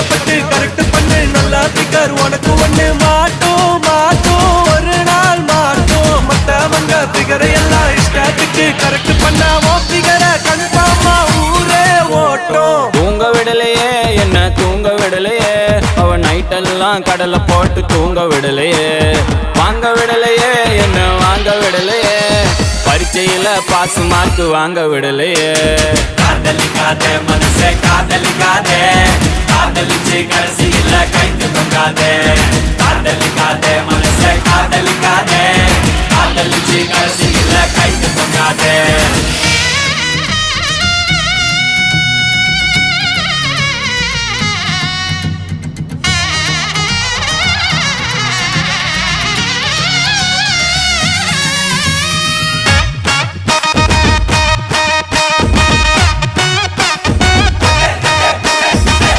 கஷ்டப்பட்டு கரெக்ட் பண்ணு நல்லா பிகர் உனக்கு ஒண்ணு மாட்டோம் மாட்டோம் ஒரு நாள் மாட்டோம் மத்தவங்க பிகரை எல்லாம் இஷ்டத்துக்கு கரெக்ட் பண்ணா ஓ பிகரை கன்ஃபார்மா ஊரே ஓட்டும். தூங்க விடலையே என்ன தூங்க விடலையே அவ நைட்டெல்லாம் கடலை போட்டு தூங்க விடலையே வாங்க விடலையே என்ன வாங்க விடலையே பரீட்சையில பாஸ் மார்க் வாங்க விடலையே. காதலிக்காதே மனசே காதலிக்காதே காதலிச்சு கடைசியில கைத்து தொங்காதே காதலிக்காதே மனசே காதலிக்காதே காதலிச்சு கடைசியில கைத்து தொங்காதே.